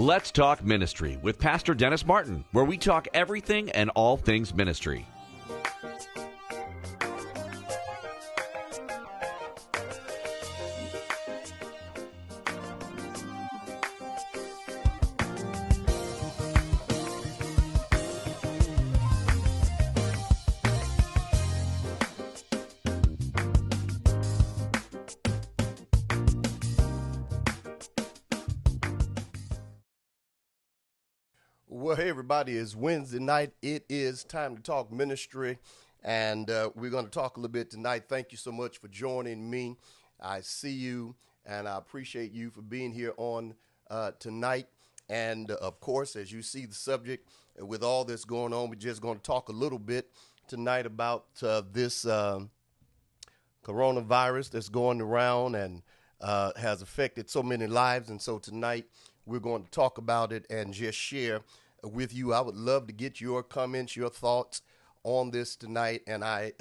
Let's Talk Ministry with Pastor Dennis Martin, where we talk everything and all things ministry. Well, hey, everybody, it's Wednesday night. It is time to talk ministry, and we're going to talk a little bit tonight. Thank you so much for joining me. I see you, and I appreciate you for being here on tonight. And, of course, as you see the subject, with all this going on, we're just going to talk a little bit tonight about this coronavirus that's going around and has affected so many lives. And so tonight we're going to talk about it and just share with you. I would love to get your comments, your thoughts on this tonight. And I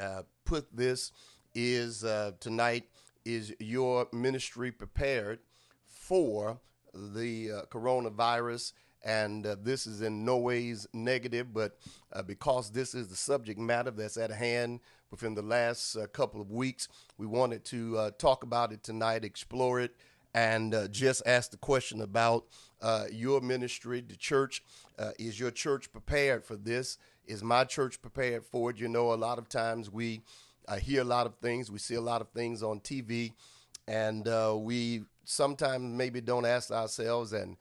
put this is tonight, is your ministry prepared for the coronavirus? And this is in no ways negative, but because this is the subject matter that's at hand within the last couple of weeks, we wanted to talk about it tonight, explore it, and just ask the question about your ministry, the church. Is your church prepared for this? Is my church prepared for it? You know, a lot of times we hear a lot of things. We see a lot of things on TV, and we sometimes maybe don't ask ourselves and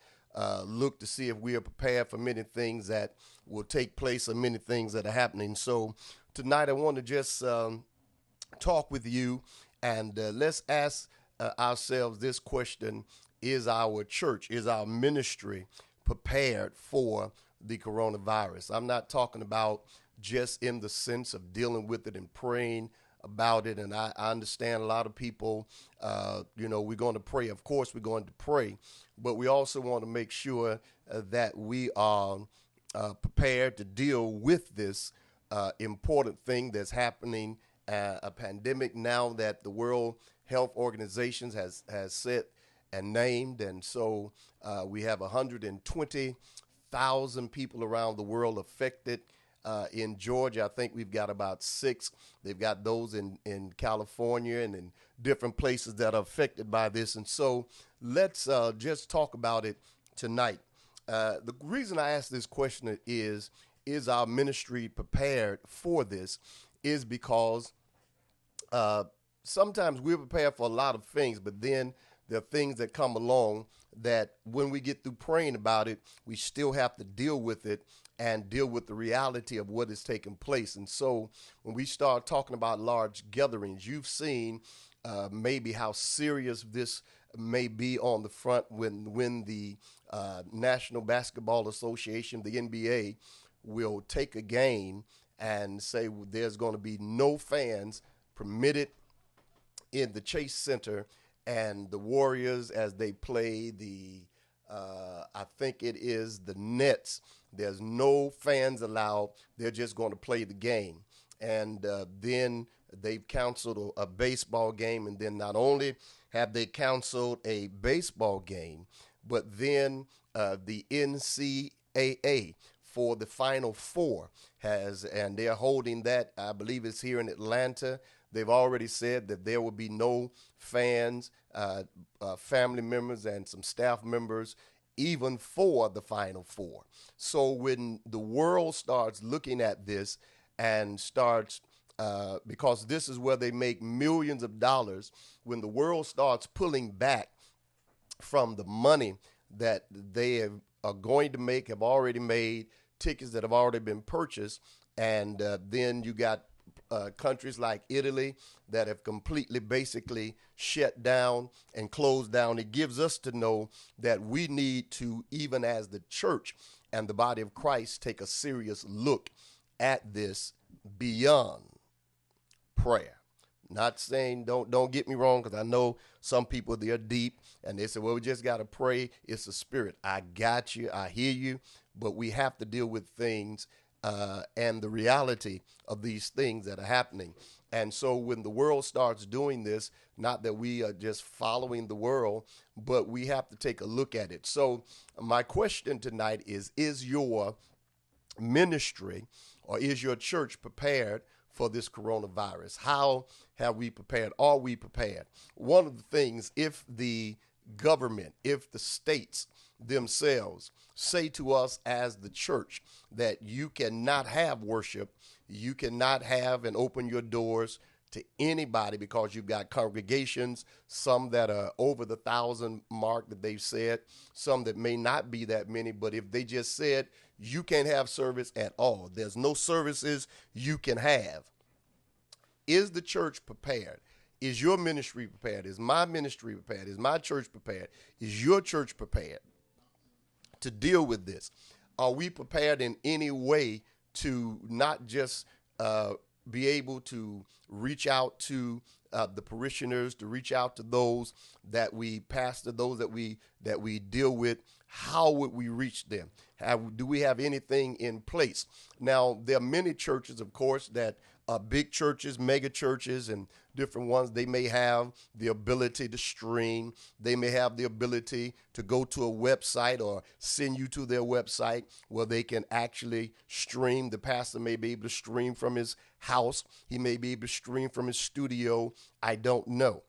look to see if we are prepared for many things that will take place or many things that are happening. So tonight I want to just talk with you, and let's ask ourselves this question: is our church, is our ministry prepared for the coronavirus? I'm not talking about just in the sense of dealing with it and praying about it. And I understand a lot of people, we're going to pray. Of course, we're going to pray, but we also want to make sure that we are prepared to deal with this important thing that's happening, a pandemic now that the World Health Organization has set and named. And so we have 120,000 people around the world affected. In Georgia, I think we've got about 6. They've got those in California and in different places that are affected by this. And so let's just talk about it tonight. The reason I ask this question is our ministry prepared for this? Is because sometimes we're prepared for a lot of things, but then there are things that come along that when we get through praying about it, we still have to deal with it and deal with the reality of what is taking place. And so when we start talking about large gatherings, you've seen maybe how serious this may be on the front when the National Basketball Association, the NBA, will take a game and say there's going to be no fans permitted in the Chase Center, and the Warriors, as they play I think it is the Nets, there's no fans allowed. They're just going to play the game. And then they've canceled a baseball game. And then not only have they canceled a baseball game, but then the NCAA for the Final Four and they're holding that, I believe it's here in Atlanta. They've already said that there will be no fans, family members, and some staff members, even for the Final Four. So when the world starts looking at this and starts, because this is where they make millions of dollars, when the world starts pulling back from the money that they are going to make, have already made, tickets that have already been purchased, and then you got countries like Italy that have completely basically shut down and closed down. It gives us to know that we need to, even as the church and the body of Christ, take a serious look at this beyond prayer. Not saying, don't get me wrong, because I know some people, they're deep and they say, well, we just got to pray. It's the spirit. I got you. I hear you. But we have to deal with things and the reality of these things that are happening. And so when the world starts doing this, not that we are just following the world, but we have to take a look at it. So my question tonight is your ministry or is your church prepared for this coronavirus? How have we prepared? Are we prepared? One of the things, if the government, if the states themselves say to us as the church that you cannot have worship, you cannot have and open your doors to anybody because you've got congregations, some that are over the 1,000 mark that they've said, some that may not be that many, but if they just said you can't have service at all, there's no services you can have, is the church prepared? Is your ministry prepared? Is my ministry prepared? Is my church prepared? Is your church prepared to deal with this? Are we prepared in any way to not just be able to reach out to the parishioners, to reach out to those that we pastor, those that we deal with? How would we reach them? Do we have anything in place? Now, there are many churches, of course, that big churches, mega churches, and different ones. They may have the ability to stream. They may have the ability to go to a website or send you to their website where they can actually stream. The pastor may be able to stream from his house. He may be able to stream from his studio. I don't know.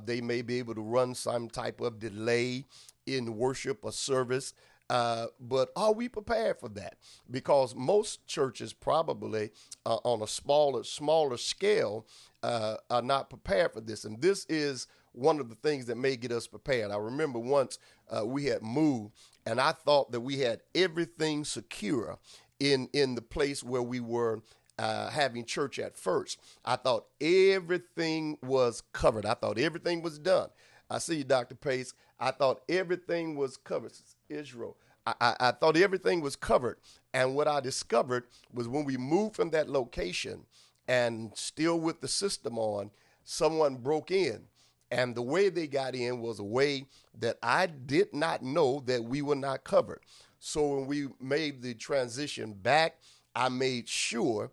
They may be able to run some type of delay in worship or service. But are we prepared for that? Because most churches probably on a smaller scale are not prepared for this. And this is one of the things that may get us prepared. I remember once we had moved and I thought that we had everything secure in the place where we were having church at first. I thought everything was covered. I thought everything was done. I see you, Dr. Pace. I thought everything was covered. Israel. I thought everything was covered. And what I discovered was when we moved from that location and still with the system on, someone broke in. And the way they got in was a way that I did not know that we were not covered. So when we made the transition back, I made sure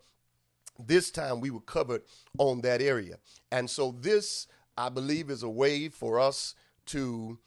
this time we were covered on that area. And so this, I believe, is a way for us to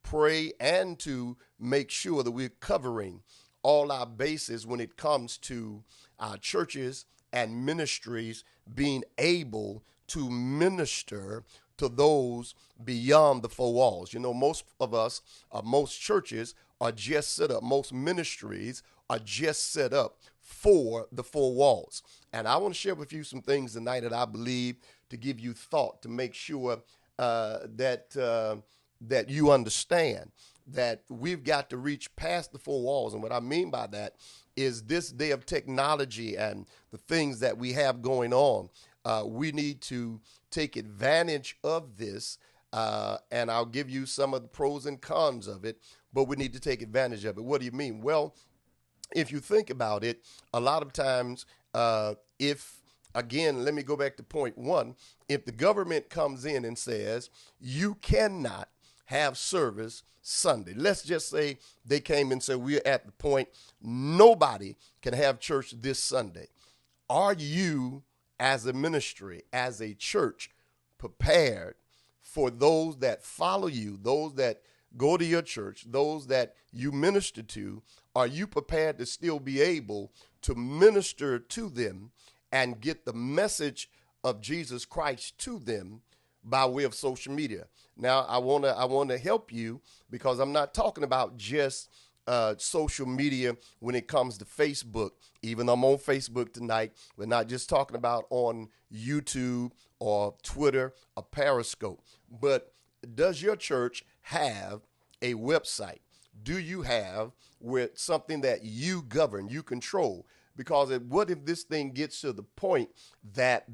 pray and to make sure that we're covering all our bases when it comes to our churches and ministries being able to minister to those beyond the four walls. You know, most of us, most churches are just set up, most ministries are just set up for the four walls. And I want to share with you some things tonight that I believe to give you thought, to make sure that you understand that we've got to reach past the four walls. And what I mean by that is this day of technology and the things that we have going on. We need to take advantage of this, and I'll give you some of the pros and cons of it, but we need to take advantage of it. What do you mean? Well, if you think about it, a lot of times, again, let me go back to point one. If the government comes in and says you cannot have service Sunday, let's just say they came and said we're at the point nobody can have church this Sunday. Are you, as a ministry, as a church, prepared for those that follow you, those that go to your church, those that you minister to? Are you prepared to still be able to minister to them and get the message of Jesus Christ to them by way of social media? Now, I want to help you, because I'm not talking about just social media when it comes to Facebook. Even though I'm on Facebook tonight, we're not just talking about on YouTube or Twitter or Periscope. But does your church have a website? Do you have something that you govern, you control? Because what if this thing gets to the point that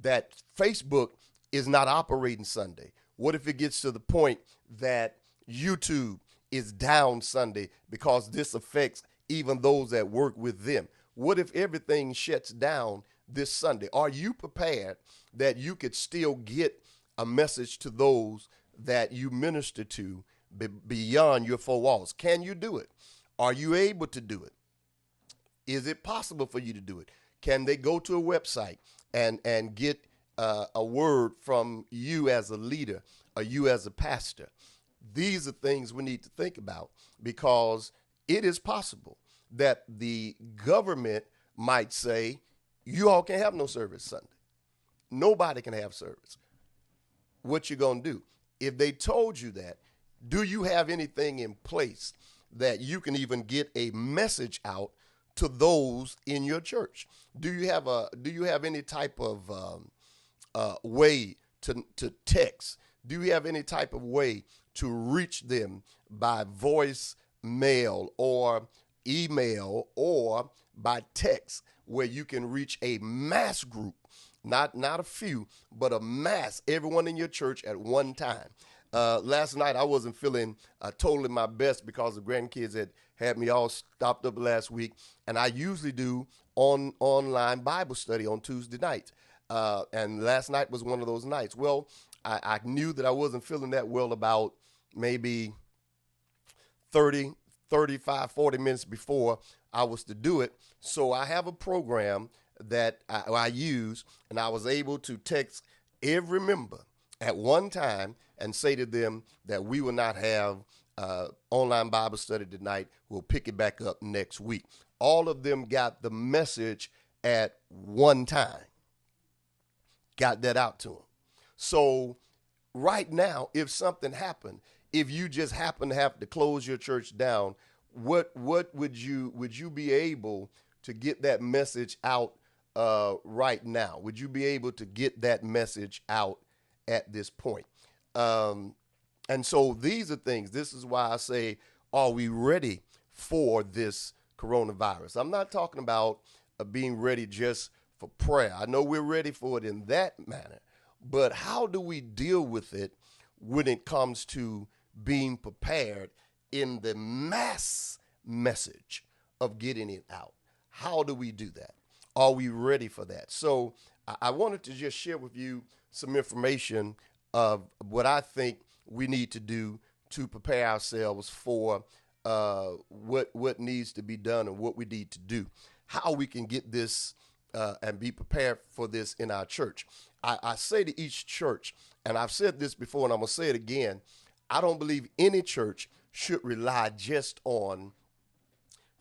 that Facebook is not operating Sunday? What if it gets to the point that YouTube is down Sunday because this affects even those that work with them? What if everything shuts down this Sunday? Are you prepared that you could still get a message to those that you minister to beyond your four walls? Can you do it? Are you able to do it? Is it possible for you to do it? Can they go to a website and get a word from you as a leader or you as a pastor? These are things we need to think about, because it is possible that the government might say, you all can't have no service Sunday. Nobody can have service. What you going to do? If they told you that, do you have anything in place that you can even get a message out to those in your church? Do you have any type of way to text? Do you have any type of way to reach them by voice mail or email or by text, where you can reach a mass group, not a few, but a mass, everyone in your church at one time? Last night I wasn't feeling totally my best because the grandkids had me all stopped up last week, and I usually do online Bible study on Tuesday nights. And last night was one of those nights. Well, I knew that I wasn't feeling that well about maybe 30, 35, 40 minutes before I was to do it. So I have a program that I use, and I was able to text every member at one time and say to them that we will not have online Bible study tonight. We'll pick it back up next week. All of them got the message at one time. Got that out to them. So right now, if something happened, if you just happen to have to close your church down, what would you be able to get that message out right now? Would you be able to get that message out at this point? And so these are things. This is why I say, are we ready for this coronavirus? I'm not talking about being ready just for prayer. I know we're ready for it in that manner, but how do we deal with it when it comes to being prepared in the mass message of getting it out? How do we do that? Are we ready for that? So I wanted to just share with you some information of what I think we need to do to prepare ourselves for what needs to be done and what we need to do, how we can get this and be prepared for this in our church. I say to each church, and I've said this before and I'm going to say it again, I don't believe any church should rely just on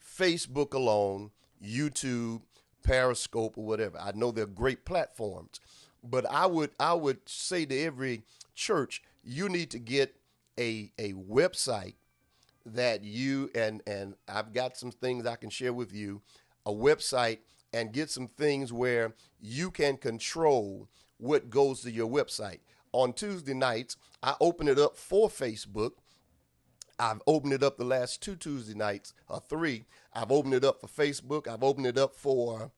Facebook alone, YouTube, Periscope, or whatever. I know they're great platforms, but I would say to every church, you need to get a website that you, and I've got some things I can share with you, a website, and get some things where you can control what goes to your website. On Tuesday nights, I open it up for Facebook. I've opened it up the last 2 Tuesday nights, or 3. I've opened it up for Facebook. I've opened it up for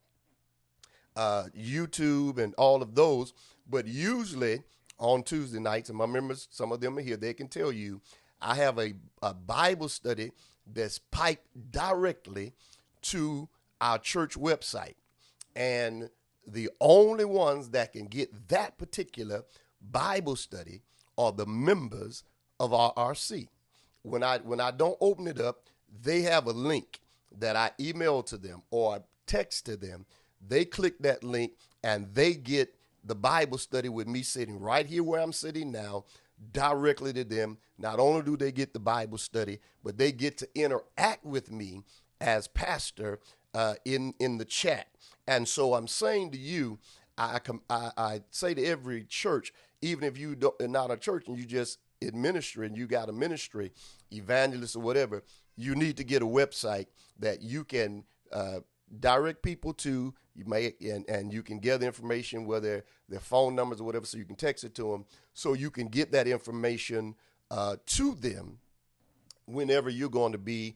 YouTube and all of those. But usually on Tuesday nights, and my members, some of them are here, they can tell you, I have a Bible study that's piped directly to our church website. And the only ones that can get that particular Bible study are the members of our RC. When I don't open it up, they have a link that I email to them or text to them. They click that link and they get the Bible study with me sitting right here where I'm sitting now, directly to them. Not only do they get the Bible study, but they get to interact with me as pastor in the chat. And so I'm saying to you, I say to every church, even if you are not a church and you just in ministry and you got a ministry, evangelist or whatever, you need to get a website that you can direct people to. You may and you can gather information, whether their phone numbers or whatever, so you can text it to them, so you can get that information to them whenever you're going to be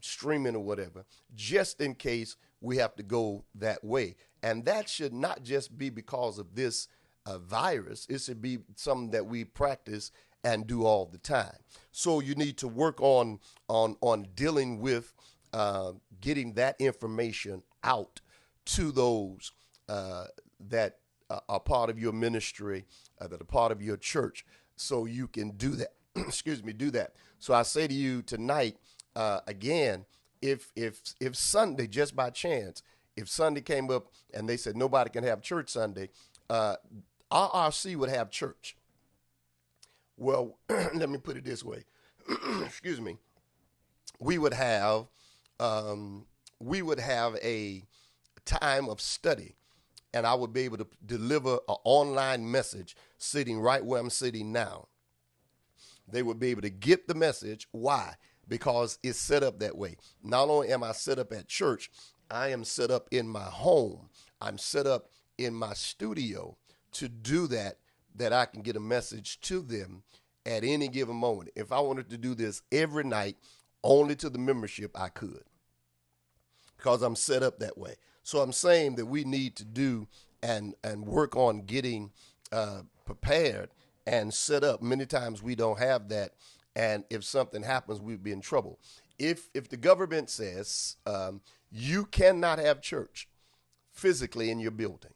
streaming or whatever, just in case we have to go that way. And that should not just be because of this virus. It should be something that we practice and do all the time. So you need to work on dealing with getting that information out to those that are part of your ministry, that are part of your church, so you can do that. Excuse me, do that. So I say to you tonight, again, if Sunday, just by chance, if Sunday came up and they said nobody can have church Sunday, RRC would have church. Well, let me put it this way. Excuse me. We would have a time of study, and I would be able to deliver an online message sitting right where I'm sitting now. They would be able to get the message. Why? Because it's set up that way. Not only am I set up at church, I am set up in my home. I'm set up in my studio to do that I can get a message to them at any given moment. If I wanted to do this every night, only to the membership, I could, because I'm set up that way. So I'm saying that we need to do and work on getting prepared and set up. Many times we don't have that, and if something happens, we'd be in trouble. If the government says you cannot have church physically in your building,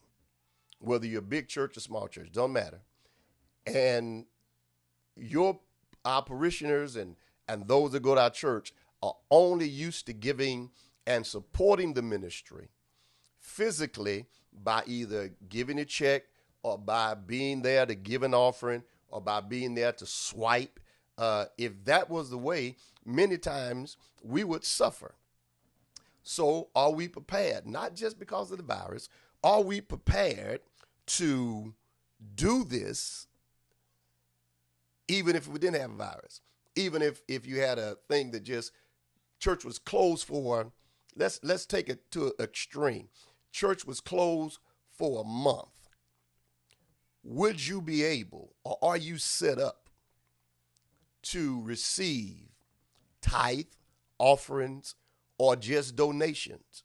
whether you're a big church or small church, don't matter, and our parishioners and those that go to our church are only used to giving and supporting the ministry physically by either giving a check or by being there to give an offering or by being there to swipe. If that was the way, many times we would suffer. So are we prepared? Not just because of the virus. Are we prepared to do this even if we didn't have a virus? Even if you had a thing that just church was closed for, let's take it to an extreme. Church was closed for a month. Would you be able, or are you set up to receive tithe, offerings, or just donations?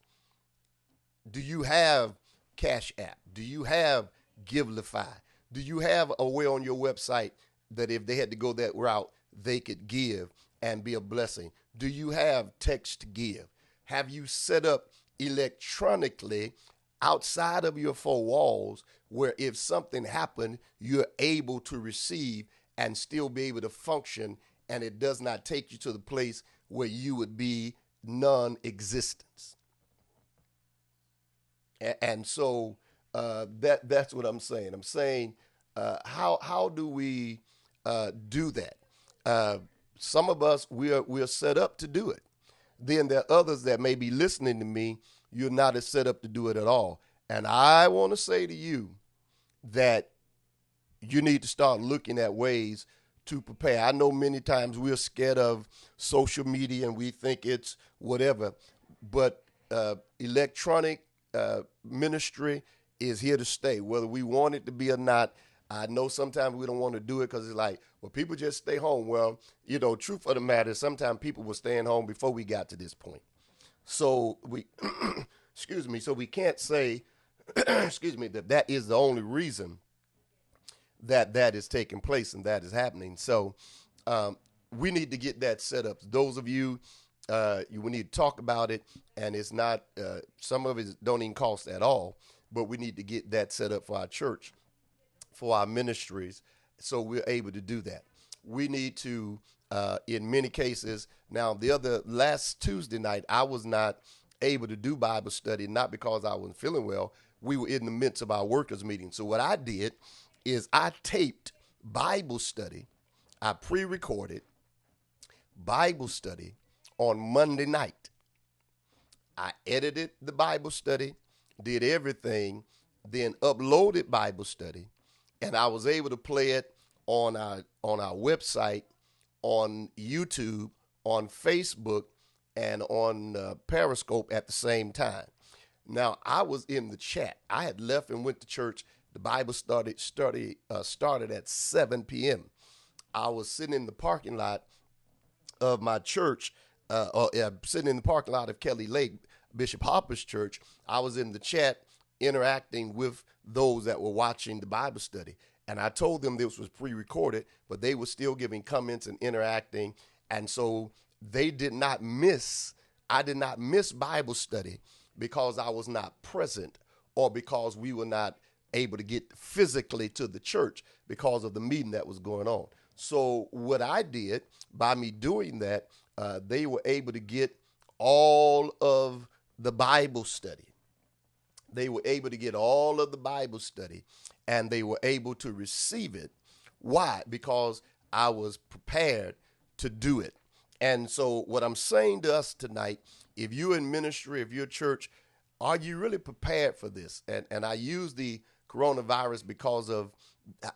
Do you have Cash App? Do you have Givelify? Do you have a way on your website that if they had to go that route, they could give and be a blessing? Do you have text to give? Have you set up electronically outside of your four walls where if something happened, you're able to receive and still be able to function, and it does not take you to the place where you would be non-existence? And so that's what I'm saying. I'm saying how do we do that? Some of us, we're set up to do it. Then there are others that may be listening to me. You're not as set up to do it at all. And I want to say to you that you need to start looking at ways to prepare. I know many times we're scared of social media and we think it's whatever, but electronic ministry is here to stay, whether we want it to be or not. I know sometimes we don't want to do it because it's like, well, people just stay home. Well, truth of the matter is sometimes people were staying home before we got to this point. So we, excuse me, so we can't say, excuse me, that is the only reason that is taking place and that is happening. So we need to get that set up. Those of you, we need to talk about it, and it's not, some of it don't even cost at all, but we need to get that set up for our church, for our ministries, so we're able to do that. We need to, in many cases, now last Tuesday night, I was not able to do Bible study, not because I wasn't feeling well. We were in the midst of our workers meeting. So what I did is I taped Bible study. I pre-recorded Bible study on Monday night. I edited the Bible study, did everything, then uploaded Bible study, and I was able to play it on our website, on YouTube, on Facebook, and on Periscope at the same time. Now, I was in the chat. I had left and went to church. The Bible started at 7 p.m. I was sitting in the parking lot of my church, sitting in the parking lot of Kelly Lake, Bishop Hopper's church. I was in the chat interacting with those that were watching the Bible study. And I told them this was pre-recorded, but they were still giving comments and interacting. And so I did not miss Bible study because I was not present or because we were not able to get physically to the church because of the meeting that was going on. So what I did by me doing that, they were able to get all of the Bible study. They were able to get all of the Bible study, and they were able to receive it. Why? Because I was prepared to do it. And so what I'm saying to us tonight, if you're in ministry, if you're a church, are you really prepared for this? And I use the coronavirus because of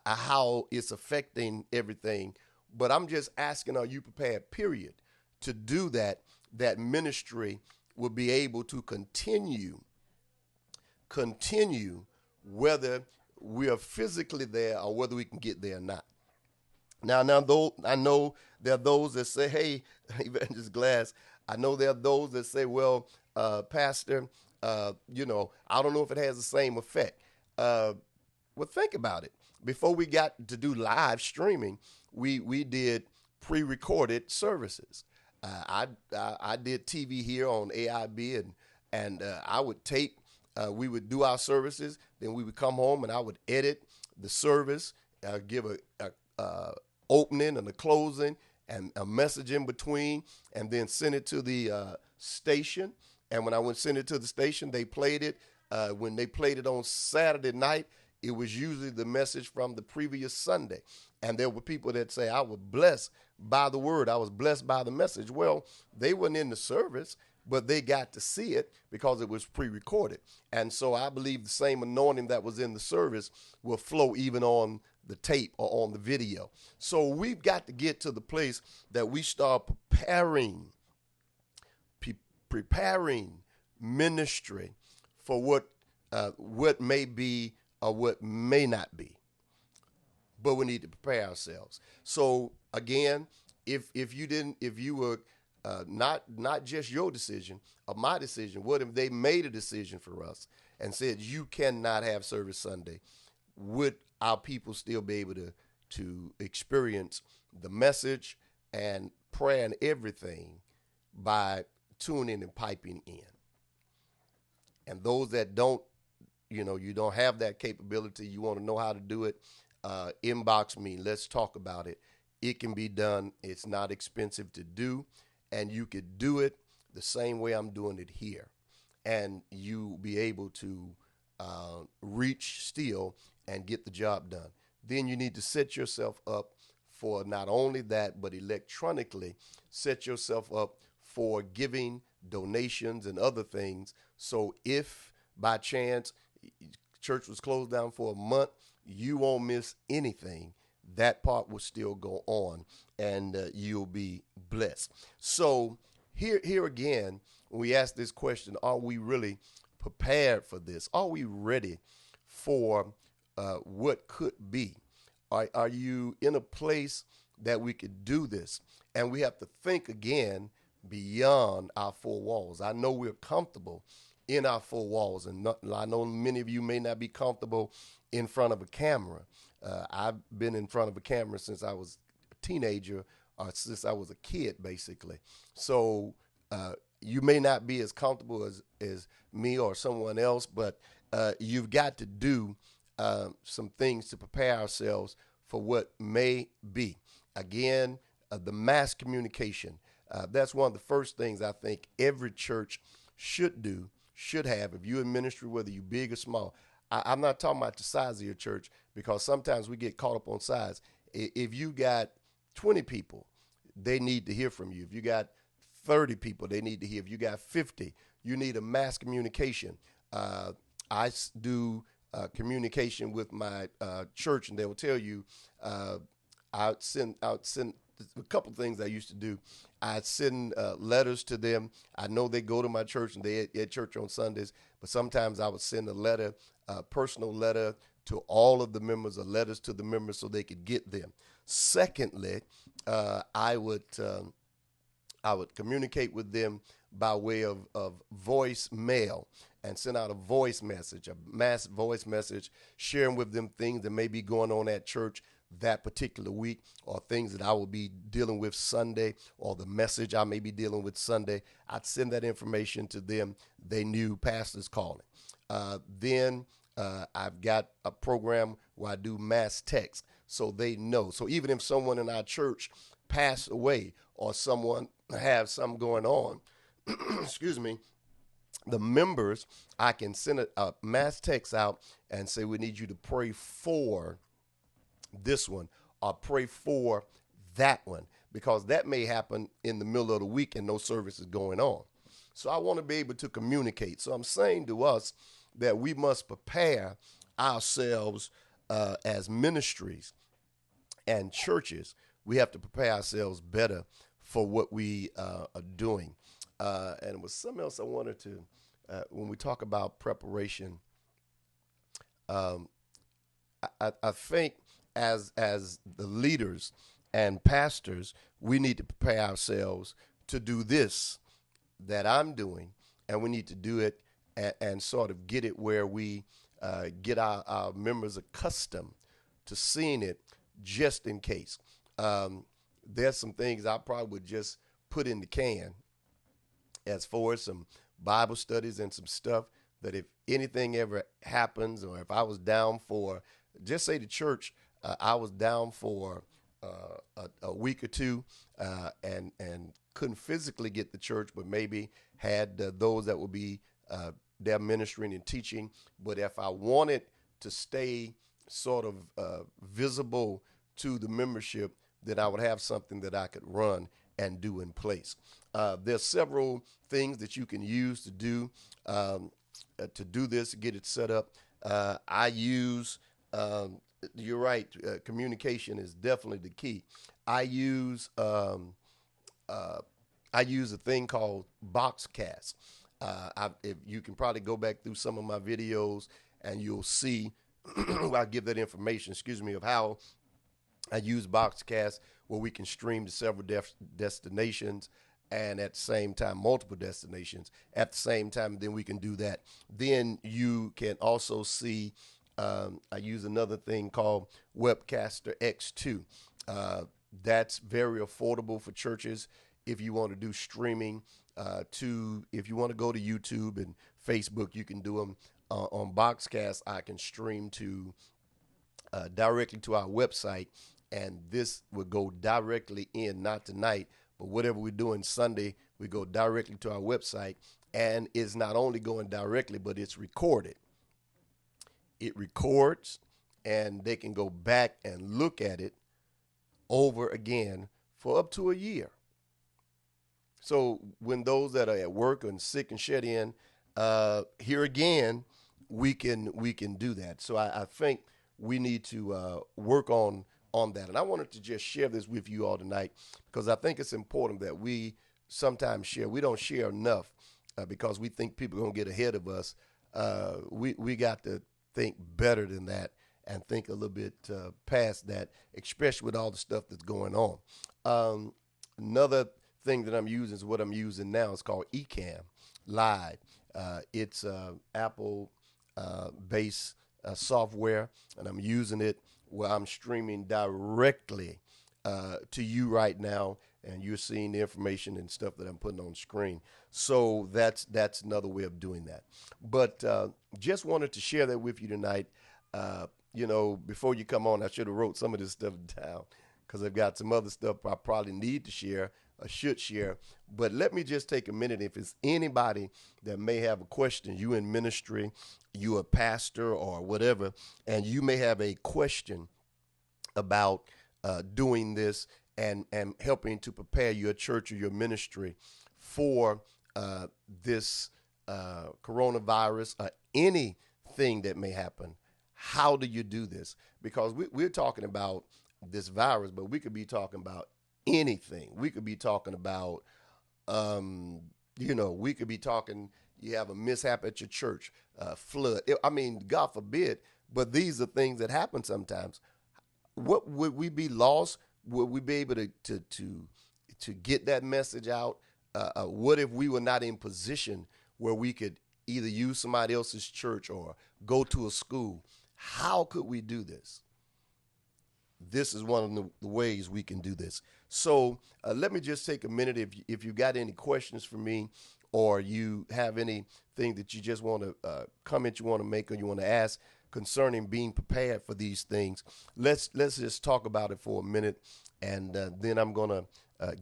how it's affecting everything. But I'm just asking, are you prepared, period, to do that, that ministry will be able to continue whether we are physically there or whether we can get there or not. Now, though I know there are those that say, "Hey, Evangelist Glass," I know there are those that say, "Well, Pastor, I don't know if it has the same effect." Well, think about it. Before we got to do live streaming, we did pre-recorded services. I did TV here on AIB, and I would tape. We would do our services, then we would come home and I would edit the service, give a opening and a closing and a message in between, and then send it to the station. And when I would send it to the station, they played it. When they played it on Saturday night, it was usually the message from the previous Sunday. And there were people that say, I was blessed by the word. I was blessed by the message. Well, they weren't in the service, but they got to see it because it was pre-recorded. And so I believe the same anointing that was in the service will flow even on the tape or on the video. So we've got to get to the place that we start preparing ministry for what may be or what may not be. But we need to prepare ourselves. So again, if you were not just your decision or my decision, what if they made a decision for us and said you cannot have service Sunday? Would our people still be able to experience the message and prayer and everything by tuning and piping in? And those that don't, you don't have that capability, you want to know how to do it, inbox me. Let's talk about it. It can be done. It's not expensive to do. And you could do it the same way I'm doing it here. And you'll be able to reach still and get the job done. Then you need to set yourself up for not only that, but electronically set yourself up for giving donations and other things. So if by chance church was closed down for a month, you won't miss anything. That part will still go on, and you'll be blessed. So here again, when we ask this question, are we really prepared for this? Are we ready for what could be? Are you in a place that we could do this? And we have to think again beyond our four walls. I know we're comfortable in our four walls, and I know many of you may not be comfortable in front of a camera. I've been in front of a camera since I was a teenager, or since I was a kid, basically. So you may not be as comfortable as me or someone else, but you've got to do some things to prepare ourselves for what may be. Again, the mass communication. That's one of the first things I think every church should have. If you're in ministry, whether you're big or small. I'm not talking about the size of your church, because sometimes we get caught up on size. If you got 20 people, they need to hear from you. If you got 30 people, they need to hear. If you got 50, you need a mass communication. I do communication with my church, and they will tell you I'd send a couple of things I used to do. I'd send letters to them. I know they go to my church and they at church on Sundays, but sometimes I would send a personal letter to all of the members, or letters to the members so they could get them. Secondly, I would communicate with them by way of voice mail, and send out a voice message, a mass voice message, sharing with them things that may be going on at church that particular week, or things that I will be dealing with Sunday, or the message I may be dealing with Sunday. I'd send that information to them. They knew pastor's calling. Then I've got a program where I do mass text, so they know. So even if someone in our church passed away, or someone has something going on, excuse me, the members, I can send a mass text out and say, we need you to pray for this one or pray for that one, because that may happen in the middle of the week and no service is going on. So I want to be able to communicate. So I'm saying to us that we must prepare ourselves as ministries and churches. We have to prepare ourselves better for what we are doing. And it was something else I wanted to, when we talk about preparation, I think as the leaders and pastors, we need to prepare ourselves to do this that I'm doing, and we need to do it and sort of get it where we get our members accustomed to seeing it, just in case. There's some things I probably would just put in the can as far as some Bible studies and some stuff that if anything ever happens, or if I was down for, just say the church, I was down for a week or two and couldn't physically get the church, but maybe had those that would be there ministering and teaching. But if I wanted to stay sort of visible to the membership, then I would have something that I could run and do in place. There's several things that you can use to do this, get it set up. I use, you're right, communication is definitely the key. I use a thing called Boxcast. If you can probably go back through some of my videos and you'll see, I'll give that information, of how I use Boxcast, where we can stream to several destinations, and at the same time, multiple destinations at the same time. Then we can do that. Then you can also see, I use another thing called Webcaster X2. That's very affordable for churches if you want to do streaming. If you want to go to YouTube and Facebook, you can do them on Boxcast. I can stream to directly to our website, and this will go directly in, not tonight, but whatever we're doing Sunday, we go directly to our website, and it's not only going directly, but it's recorded. It records, and they can go back and look at it over again for up to a year. So when those that are at work and sick and shut in, here again, we can do that. So I think we need to work on that. And I wanted to just share this with you all tonight, because I think it's important that we sometimes share. We don't share enough because we think people are going to get ahead of us. We got to think better than that and think a little bit past that, especially with all the stuff that's going on. Another thing that I'm using is what I'm using now. It's called Ecamm Live. It's Apple based software, and I'm using it where I'm streaming directly to you right now, and you're seeing the information and stuff that I'm putting on screen. So that's another way of doing that. But just wanted to share that with you tonight. Before you come on, I should have wrote some of this stuff down, because I've got some other stuff I probably need to share or should share. But let me just take a minute. If it's anybody that may have a question, you in ministry, you a pastor or whatever, and you may have a question about doing this and helping to prepare your church or your ministry for this coronavirus or anything that may happen, how do you do this? Because we're talking about this virus, but we could be talking about anything. We could be talking about, we could be talking, you have a mishap at your church, flood. God forbid, but these are things that happen sometimes. What would we be lost? Would we be able to get that message out? What if we were not in position where we could either use somebody else's church or go to a school? How could we do this? This is one of the ways we can do this. So let me just take a minute. If you got any questions for me, or you have anything that you just want to comment you want to make or you want to ask concerning being prepared for these things, let's just talk about it for a minute, and then I'm going to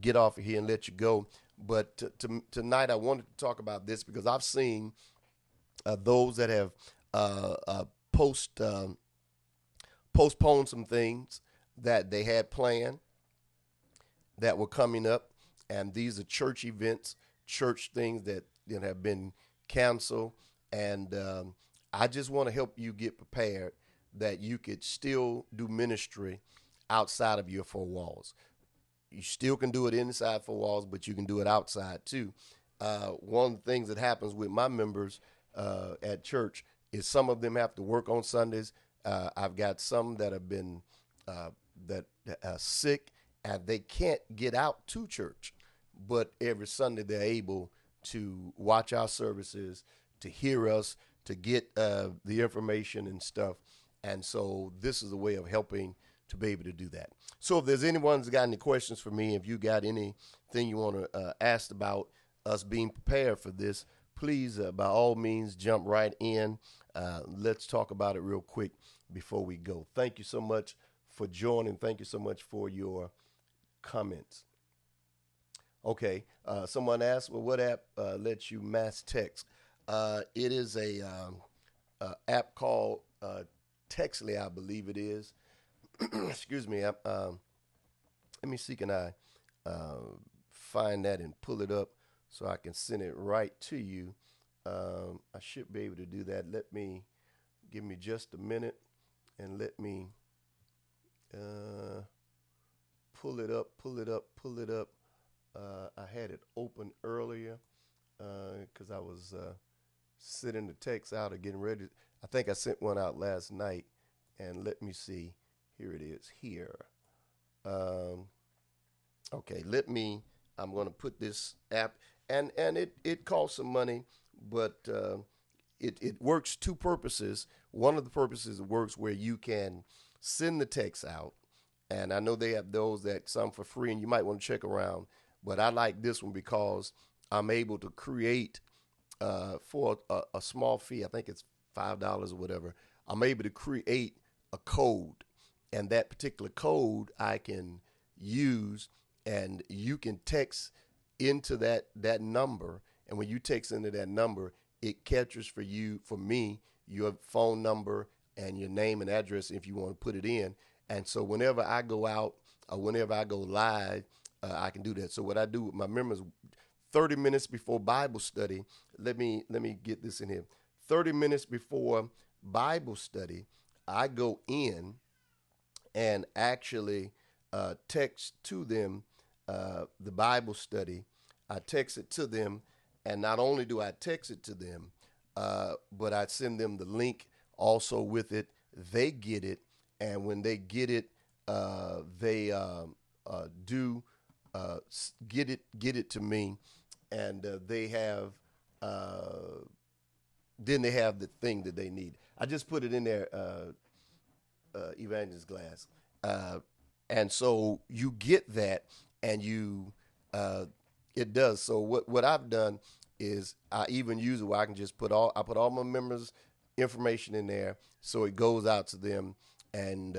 get off of here and let you go. But tonight I wanted to talk about this because I've seen those that have post postponed some things that they had planned that were coming up, and these are church events, church things that have been canceled, and I just want to help you get prepared that you could still do ministry outside of your four walls. You still can do it inside four walls, but you can do it outside too. One of the things that happens with my members at church is some of them have to work on Sundays. I've got some that have been that sick and they can't get out to church, but every Sunday they're able to watch our services, to hear us, to get the information and stuff. And so this is a way of helping to be able to do that. So if there's anyone that's got any questions for me, if you got anything you want to ask about us being prepared for this, please, by all means, jump right in. Let's talk about it real quick before we go. Thank you so much for joining. Thank you so much for your comments. Okay, someone asked, well, what app lets you mass text? It is a app called Textly, I believe it is. Excuse me. Let me see, can I find that and pull it up so I can send it right to you? I should be able to do that. Give me just a minute and let me pull it up. I had it open earlier because I was sending the text out or getting ready. I think I sent one out last night, and let me see. Here it is here. Okay, I'm going to put this app, and it costs some money, but it works two purposes. One of the purposes, it works where you can send the text out, and I know they have those that some for free, and you might want to check around. But I like this one because I'm able to create for a small fee. I think it's $5 or whatever. I'm able to create a code, and that particular code I can use, and you can text into that number. And when you text into that number, it captures for me, your phone number and your name and address if you want to put it in. And so whenever I go out or whenever I go live, I can do that. So what I do with my members, 30 minutes before Bible study, let me get this in here. 30 minutes before Bible study, I go in and actually text to them the Bible study. I text it to them, and not only do I text it to them, but I send them the link also with it. They get it, and when they get it, they do get it to me, and they have then they have the thing that they need. I just put it in there, Evangelist Glass, and so you get that, and it does. So what I've done is I even use it where I can just put all my members' information in there, so it goes out to them, and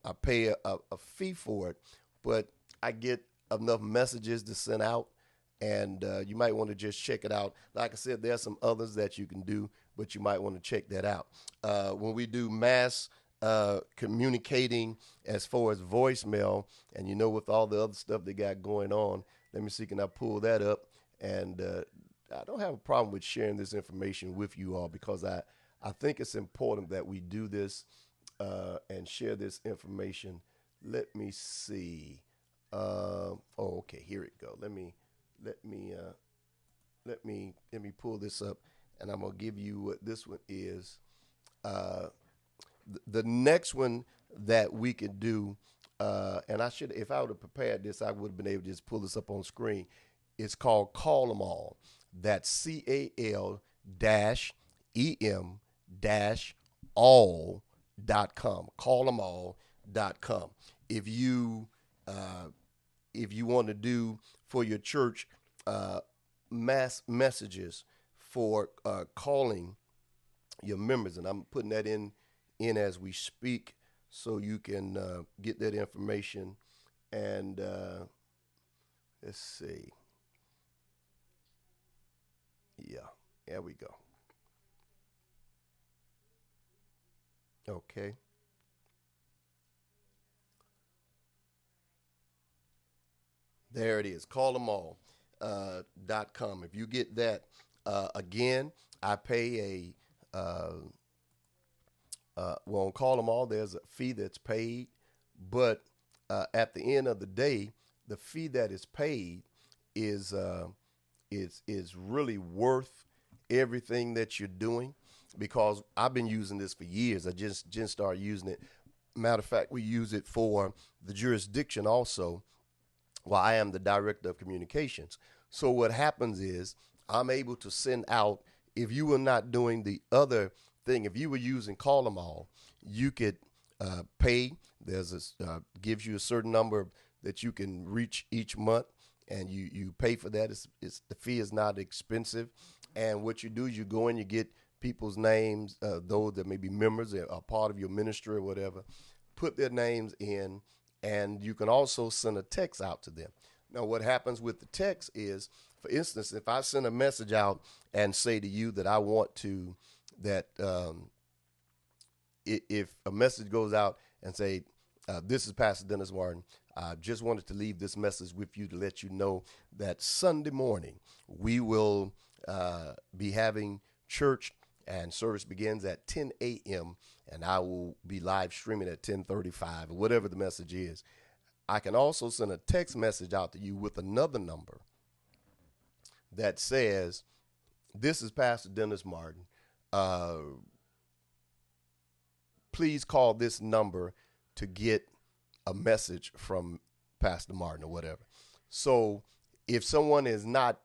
I pay a fee for it, but I get enough messages to send out, and you might want to just check it out. Like I said, there are some others that you can do, but you might want to check that out. When we do mass communicating as far as voicemail, and with all the other stuff they got going on, let me see, can I pull that up? And I don't have a problem with sharing this information with you all, because I think it's important that we do this and share this information. Let me see. Okay, here it go. Let me pull this up, and I'm gonna give you what this one is. The next one that we could do, and if I would have prepared this, I would have been able to just pull this up on screen. It's called Call 'Em All. That's CAL-EM-all.com. CallEmAll.com. If you want to do for your church mass messages for calling your members, and I'm putting that in as we speak, so you can get that information. And let's see. There we go. Okay. There it is. Call them all. .com. If you get that, again, I pay well, on Call them all, there's a fee that's paid, but at the end of the day, the fee that is paid is is really worth everything that you're doing, because I've been using this for years. I just started using it. Matter of fact, we use it for the jurisdiction also. Well, I am the director of communications. So what happens is I'm able to send out, if you were not doing the other thing, if you were using Call 'em All, you could pay. There's gives you a certain number that you can reach each month, and you pay for that. The fee is not expensive, and what you do is you go in, you get people's names, those that may be members or are part of your ministry or whatever, put their names in, and you can also send a text out to them. Now, what happens with the text is, for instance, if I send a message out and say to you that I want to, that if a message goes out and say, this is Pastor Dennis Martin, I just wanted to leave this message with you to let you know that Sunday morning we will be having church, and service begins at 10 a.m., and I will be live streaming at 10:35, or whatever the message is. I can also send a text message out to you with another number that says, this is Pastor Dennis Martin. Please call this number to get a message from Pastor Martin or whatever. So if someone is not,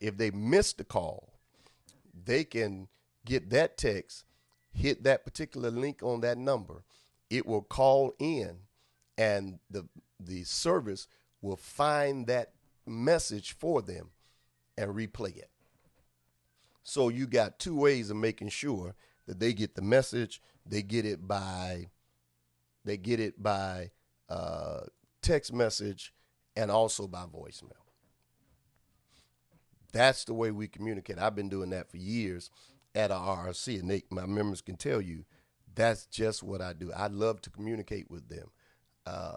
if they missed the call, they can get that text, hit that particular link on that number. It will call in, and the service will find that message for them and replay it. So you got two ways of making sure that they get the message. They get it by text message and also by voicemail. That's the way we communicate. I've been doing that for years at our RRC, and my members can tell you that's just what I do. I love to communicate with them,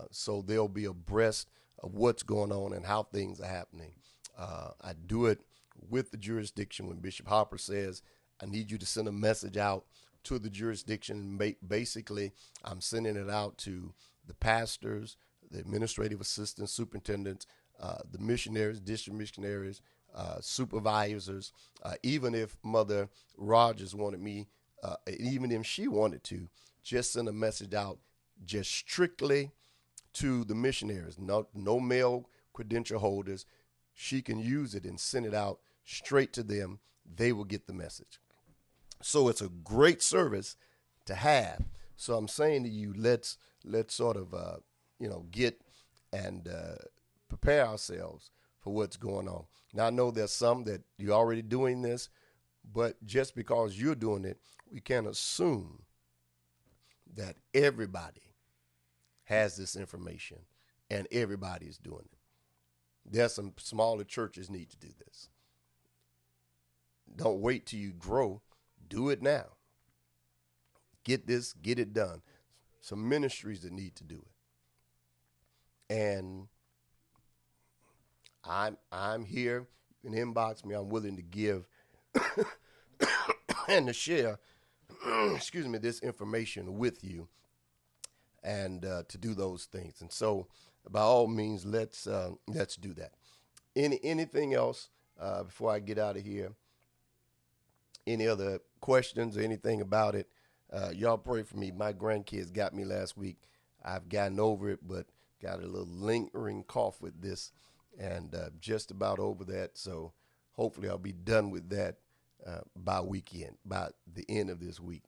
so they'll be abreast of what's going on and how things are happening. I do it with the jurisdiction. When Bishop Harper says, I need you to send a message out to the jurisdiction, basically I'm sending it out to the pastors, the administrative assistants, superintendents, the missionaries, district missionaries, supervisors, even if Mother Rogers wanted me, even if she wanted to, just send a message out just strictly to the missionaries, no male credential holders. She can use it and send it out straight to them. They will get the message. So it's a great service to have. So I'm saying to you, let's sort of get and prepare ourselves for what's going on. Now, I know there's some that you're already doing this, but just because you're doing it, we can't assume that everybody has this information and everybody is doing it. There's some smaller churches need to do this. Don't wait till you grow. Do it now. Get it done. Some ministries that need to do it. And I'm here. You can inbox me. I'm willing to give and to share this information with you, and to do those things. And so by all means, let's do that. Anything else before I get out of here? Any other questions or anything about it? Y'all pray for me. My grandkids got me last week. I've gotten over it, but got a little lingering cough with this, and just about over that. So hopefully I'll be done with that by the end of this week.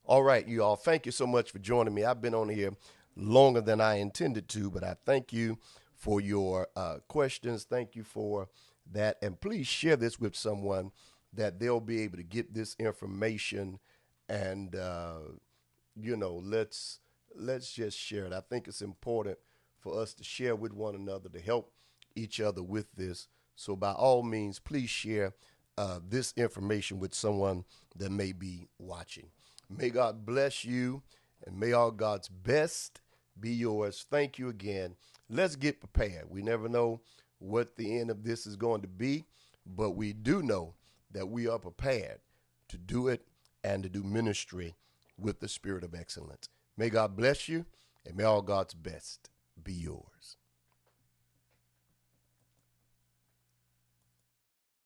All right, you all, thank you so much for joining me. I've been on here longer than I intended to, but I thank you for your questions. Thank you for that. And please share this with someone that they'll be able to get this information, and let's just share it. I think it's important for us to share with one another, to help each other with this. So by all means, please share this information with someone that may be watching. May God bless you, and may all God's best be yours. Thank you again. Let's get prepared. We never know what the end of this is going to be, but we do know that we are prepared to do it and to do ministry with the spirit of excellence. May God bless you, and may all God's best be yours.